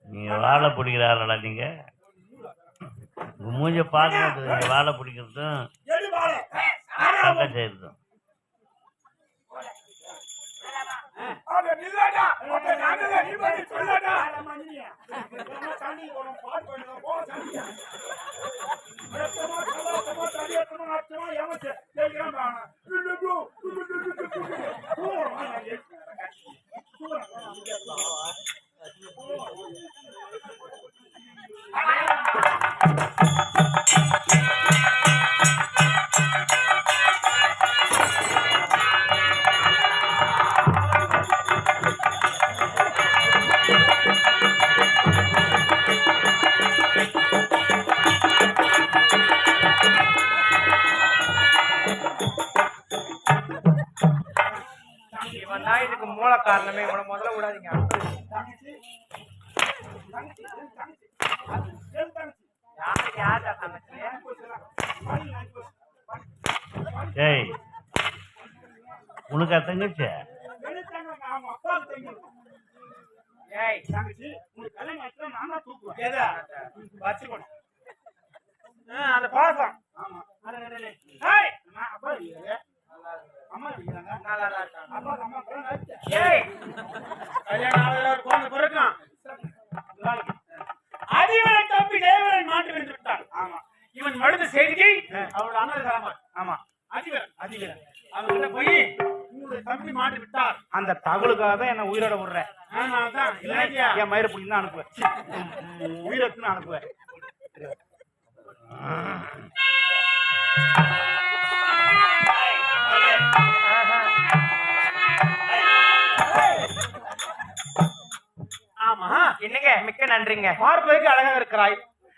நீங்க வாழை பிடிக்கிறாரா? நீங்க மூஞ்ச பார்க்கறது நீங்க வாழை பிடிக்கிறதும் செய்யறதும் இதுக்கு மூல காரணமே இவனை முதல்ல விடாதீங்க. உனக்கு தங்கச்சி அந்த பாசம் அதிபரன் தம்பி தேவரன் மாட்டு வென்று விட்டான். இவன் மழுத செய்தியை அவரோட அண்ணன் ஆமா அதிபரன் அவங்க போய் தம்பி மாட்டு விட்டார். அந்த தகவலுக்காக தான் என்ன உயிரோட விடுறேன். என் மயிரை புள்ளி தான் அனுப்புவேன், உயிரத்துன்னு அனுப்புவேன். ஆமா என்னங்க, மிக்க நன்றிங்க. பார்ப்பதற்கு அழகாக இருக்கிறாய்.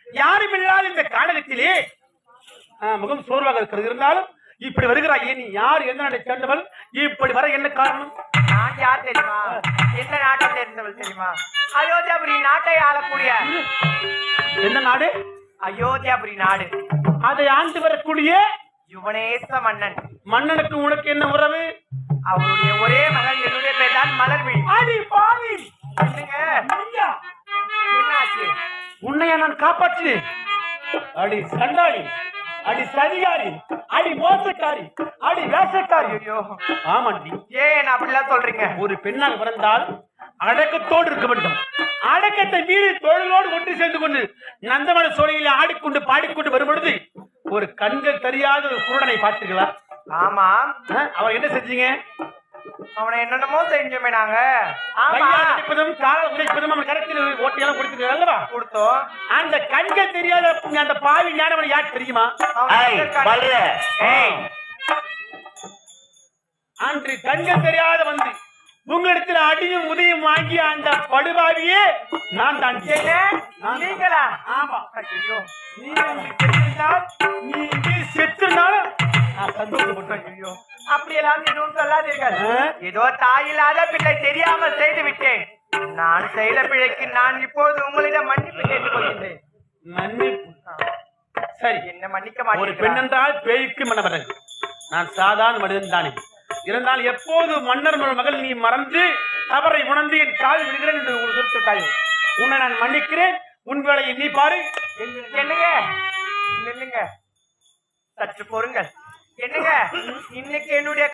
யாரும் இல்லாத இந்த காலகத்திலே முகம் சோர்வாக இருக்கிறது. இருந்தாலும் இப்படி வருகிறாய். நீ யார், எந்த நாட்டை சேர்ந்தவள்? இப்படி வர என்ன காரணம்? நான் யார் தெரியுமா? எந்த நாட்டை சேர்ந்தவள் தெரியுமா? அயோத்தியாபுரி நாட்டை ஆளக்கூடிய. என்ன நாடு? அயோத்தியாபுரி நாடு. அதை ஆண்டு வரக்கூடிய யுவனேச மன்னன். மன்னனுக்கு உனக்கு என்ன உறவு? அவருடைய ஒரே மகள் என்னுடைய பேர் தான் மலர்விழி. அடி பாவி, உன்னையா நான் காப்பாற்றினேன்? அடி சண்டாளி, அடி சதிகாரி, அடி மோசக்காரி, அடி வேஷக்காரி. ஐயோ ஆமாண்டி. ஏன் அப்படிலாம் சொல்றீங்க? ஒரு பெண்ணாக பிறந்தால் அடக்கத்தோடு இருக்க வேண்டும். அடக்கத்தை மீறி தொழிலோடு ஒன்று சேர்ந்து கொண்டு நந்தவன சோலையில ஆடிக்கொண்டு பாடிக்கொண்டு வரும் பொழுது ஒரு கண்கள் தெரியாத ஒரு குருடனை பார்த்தீர்களா? ஆமா. அவர் என்ன செஞ்சீங்க? அவனை என்னென்னமோ செஞ்சோமே நாங்க. கால உடைப்பதும் அவன் கரத்தில் ஓட்டையெல்லாம் கொடுத்துருக்க அல்லவா? கொடுத்தோம். அந்த கண்கள் தெரியாத அந்த பாவி ஞானவன் யார் தெரியுமா? அன்று கண்கள் தெரியாத வந்து உங்களிடத்தில் அடியும் உதயம் வாங்கி அந்த படுபாவியே நான் தான். நீங்களா? ஆமா. ஐயோ, நீ செத்துனாலும் சந்தோஷப்பட்டேன். ஐயோ, அப்படியெல்லாம் எதுவும் சொல்லாதீர்கள். ஏதோ தாயில்லாத பிள்ளை தெரியாமல் செய்து விட்டேன். நான் செய்த பிழைக்கு நான் இப்போது உங்களிடம் மன்னிப்பு கேட்டுக் கொள்கின்றேன். மன்னிப்பு? சரி, என்ன மன்னிக்க மாட்டேன். ஒரு பெண் என்றால் பேய்க்கு மனவரன். நான் சாதாரண மனிதன் தானே. இருந்தால் எப்போது மன்னர் மகள் நீ மறந்து தவறை உணர்ந்து என் கால் விடுகிறேன் என்று உங்களுக்கு சொல்லிட்டாயோ, உன்னை நான் மன்னிக்கிறேன். உன் வேலையை நீ பாரு. என்னங்க நில்லுங்க, சற்று பொறுங்கள். என்னங்க, இன்னைக்கு என்னுடைய